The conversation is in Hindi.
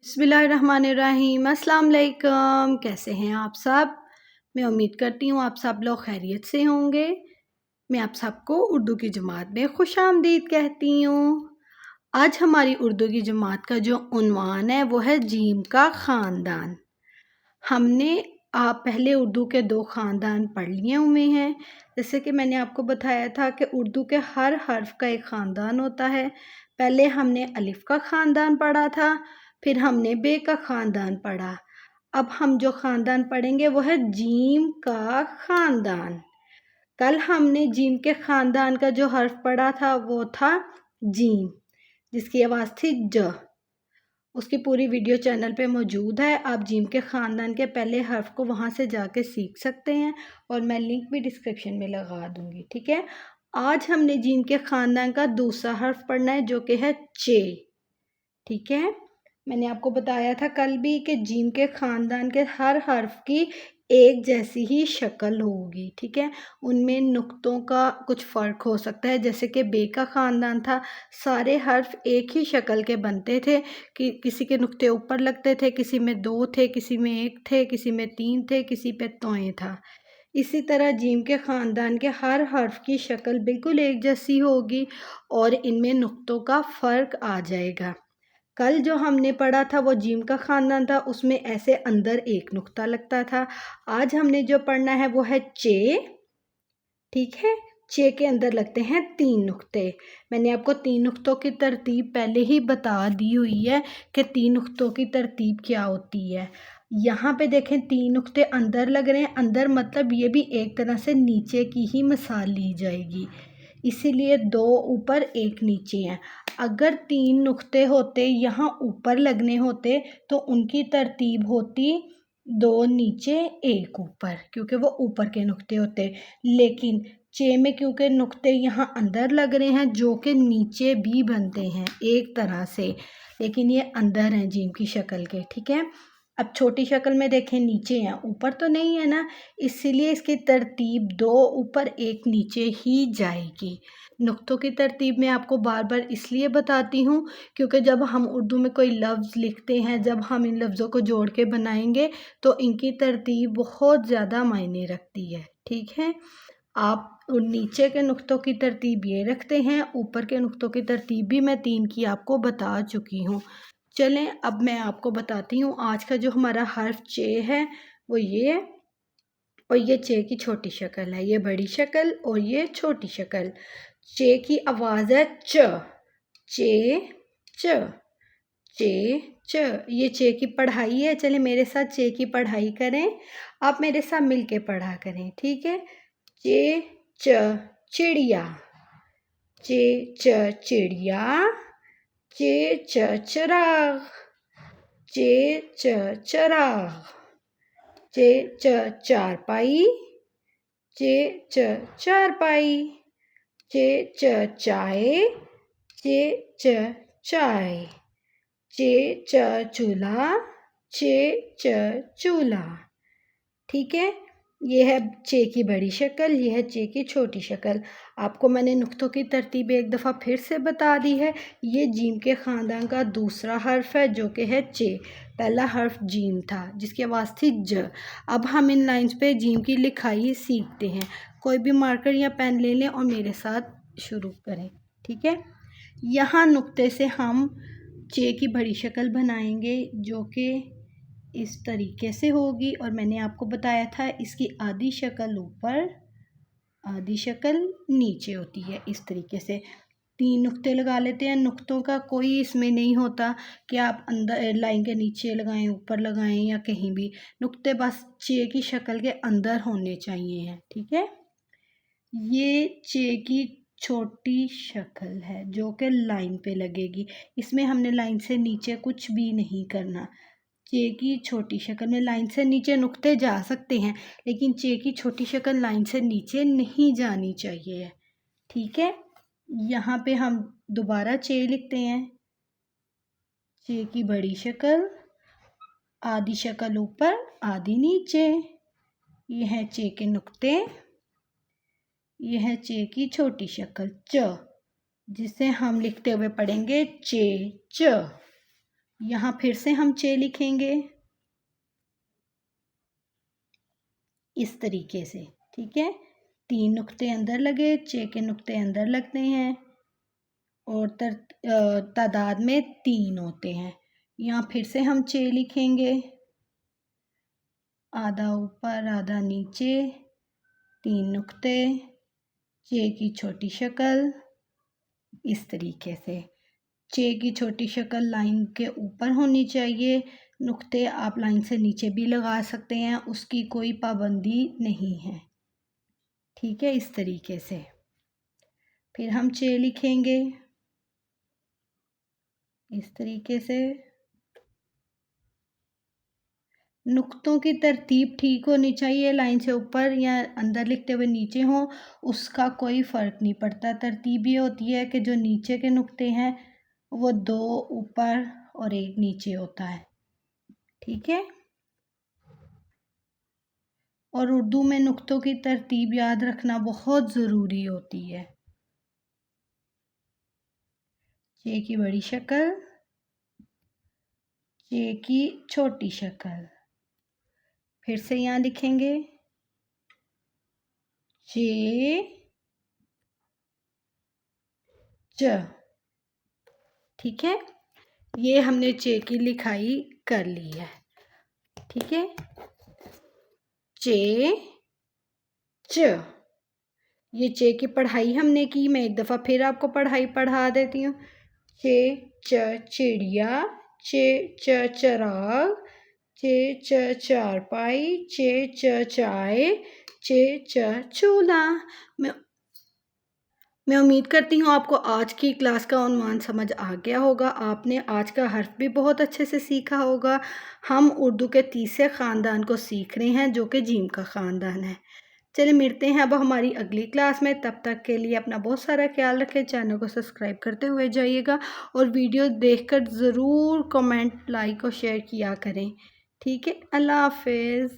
बिस्मिल्लाहिर्रहमानिर्रहीम। अस्सलाम वालेकुम। कैसे हैं आप सब? मैं उम्मीद करती हूँ आप सब लोग खैरियत से होंगे। मैं आप सबको उर्दू की जमात में खुशामदीद कहती हूँ। आज हमारी उर्दू की जमात का जो उन्वान है वो है जीम का ख़ानदान। हमने आप पहले उर्दू के 2 ख़ानदान पढ़ लिए हुए हैं। जैसे कि मैंने आपको बताया था कि उर्दू के हर हर्फ़ का एक ख़ानदान होता है। पहले हमने अलिफ़ का ख़ानदान पढ़ा था, फिर हमने बे का ख़ानदान पढ़ा। अब हम जो ख़ानदान पढ़ेंगे वो है जीम का ख़ानदान। कल हमने जीम के ख़ानदान का जो हर्फ़ पढ़ा था वो था जीम, जिसकी आवाज़ थी ज। उसकी पूरी वीडियो चैनल पे मौजूद है। आप जीम के ख़ानदान के पहले हर्फ़ को वहाँ से जाके सीख सकते हैं और मैं लिंक भी डिस्क्रिप्शन में लगा दूँगी, ठीक है। आज हमने जीम के ख़ानदान का दूसरा हर्फ़ पढ़ना है जो कि है चे, ठीक है। मैंने आपको बताया था कल भी कि जीम के ख़ानदान के हर हर्फ़ की एक जैसी ही शक्ल होगी, ठीक है। उनमें नुक्तों का कुछ फ़र्क हो सकता है। जैसे कि बे का ख़ानदान था, सारे हर्फ़ एक ही शक्ल के बनते थे कि किसी के नुक्ते ऊपर लगते थे, किसी में 2 थे, किसी में 1 थे, किसी में 3 थे, किसी पे तोएं था। इसी तरह जीम के ख़ानदान के हर हर्फ़ की शक्ल बिल्कुल एक जैसी होगी और इनमें नुक्तों का फ़र्क आ जाएगा। कल जो हमने पढ़ा था वो जीम का ख़ानदान था, उसमें ऐसे अंदर एक नुक्ता लगता था। आज हमने जो पढ़ना है वो है चे, ठीक है। चे के अंदर लगते हैं 3 नुक्ते। मैंने आपको 3 नुक्तों की तरतीब पहले ही बता दी हुई है कि 3 नुक्तों की तरतीब क्या होती है। यहाँ पे देखें 3 नुक्ते अंदर लग रहे हैं। अंदर मतलब ये भी एक तरह से नीचे की ही मिसाल ली जाएगी, इसीलिए 2 ऊपर 1 नीचे हैं। अगर 3 नुक्ते होते यहाँ ऊपर लगने होते तो उनकी तरतीब होती 2 नीचे 1 ऊपर, क्योंकि वो ऊपर के नुक्ते होते। लेकिन चे में क्योंकि नुक्ते यहाँ अंदर लग रहे हैं जो कि नीचे भी बनते हैं एक तरह से, लेकिन ये अंदर हैं जीम की शक्ल के, ठीक है। अब छोटी शक्ल में देखें नीचे हैं, ऊपर तो नहीं है ना, इसीलिए इसकी तरतीब 2 ऊपर 1 नीचे ही जाएगी। नुक्तों की तरतीब मैं आपको बार बार इसलिए बताती हूँ क्योंकि जब हम उर्दू में कोई लफ्ज़ लिखते हैं, जब हम इन लफ्ज़ों को जोड़ के बनाएंगे तो इनकी तरतीब बहुत ज़्यादा मायने रखती है, ठीक है। आप नीचे के नुक्तों की तरतीब ये रखते हैं, ऊपर के नुक्तों की तरतीब भी मैं 3 की आपको बता चुकी हूँ। चलें अब मैं आपको बताती हूँ आज का जो हमारा हर्फ चे है वो ये है, और ये चे की छोटी शक्ल है, ये बड़ी शक्ल और ये छोटी शक्ल। चे की आवाज़ है च, चे च, चे च। ये चे की पढ़ाई है। चले मेरे साथ चे की पढ़ाई करें, आप मेरे साथ मिल के पढ़ा करें, ठीक है। चे च चिड़िया, चे च चिड़िया, चे च चिराग, चे च चिराग, चे च चारपाई, चे च चारपाई, चे च चाय, चे च चाय, चे च चूल्हा, चे च चूल्हा, ठीक है। ये है चे की बड़ी शक्ल, ये है चे की छोटी शक्ल। आपको मैंने नुक्तों की तरतीब एक दफ़ा फिर से बता दी है। ये जीम के ख़ानदान का दूसरा हर्फ है जो कि है चे। पहला हर्फ जीम था जिसकी आवाज़ थी ज। अब हम इन लाइंस पे जीम की लिखाई सीखते हैं। कोई भी मार्कर या पेन ले लें और मेरे साथ शुरू करें, ठीक है। यहाँ नुक्ते से हम चे की बड़ी शक्ल बनाएंगे जो कि इस तरीके से होगी, और मैंने आपको बताया था इसकी आधी शक्ल ऊपर आधी शक्ल नीचे होती है। इस तरीके से 3 नुक्ते लगा लेते हैं। नुक्तों का कोई इसमें नहीं होता कि आप अंदर लाइन के नीचे लगाएं, ऊपर लगाएं या कहीं भी। नुक्ते बस चे की शक्ल के अंदर होने चाहिए हैं, ठीक है। ये चे की छोटी शक्ल है जो कि लाइन पे लगेगी। इसमें हमने लाइन से नीचे कुछ भी नहीं करना। चे की छोटी शक्ल में लाइन से नीचे नुक्ते जा सकते हैं, लेकिन चे की छोटी शक्ल लाइन से नीचे नहीं जानी चाहिए, ठीक है। यहाँ पे हम दोबारा चे लिखते हैं। चे की बड़ी शक्ल, आधी शक्ल ऊपर आधी नीचे। ये है चे के नुक्ते, ये है चे की छोटी शक्ल च, जिसे हम लिखते हुए पढ़ेंगे चे च, यहाँ फिर से हम चे लिखेंगे इस तरीके से, ठीक है। 3 नुक्ते अंदर लगे, चे के नुक्ते अंदर लगते हैं और तादाद में 3 होते हैं। यहाँ फिर से हम चे लिखेंगे, आधा ऊपर आधा नीचे, 3 नुक्ते, चे की छोटी शक्ल इस तरीके से। चे की छोटी शक्ल लाइन के ऊपर होनी चाहिए, नुक्ते आप लाइन से नीचे भी लगा सकते हैं, उसकी कोई पाबंदी नहीं है, ठीक है। इस तरीके से फिर हम चे लिखेंगे इस तरीके से। नुक्तों की तरतीब ठीक होनी चाहिए, लाइन से ऊपर या अंदर लिखते हुए नीचे हो, उसका कोई फ़र्क नहीं पड़ता। तरतीब ये होती है कि जो नीचे के नुक्ते हैं वो 2 ऊपर और 1 नीचे होता है, ठीक है। और उर्दू में नुक्तों की तरतीब याद रखना बहुत ज़रूरी होती है। चे की बड़ी शक्ल, चे की छोटी शक्ल, फिर से यहाँ लिखेंगे चे च, ठीक है। ये हमने चे की लिखाई कर ली है, ठीक है। चे च, ये चे की पढ़ाई हमने की। मैं एक दफ़ा फिर आपको पढ़ाई पढ़ा देती हूँ। चे च चिड़िया, चे च चराग, चे च चारपाई, चे च चाय, चे च चूल्हा। मैं उम्मीद करती हूँ आपको आज की क्लास का उन्वान समझ आ गया होगा। आपने आज का हर्फ भी बहुत अच्छे से सीखा होगा। हम उर्दू के तीसरे ख़ानदान को सीख रहे हैं जो कि जीम का ख़ानदान है। चलिए मिलते हैं अब हमारी अगली क्लास में। तब तक के लिए अपना बहुत सारा ख्याल रखें, चैनल को सब्सक्राइब करते हुए जाइएगा और वीडियो देखकर ज़रूर कमेंट, लाइक और शेयर किया करें, ठीक है। अल्लाह हाफिज़।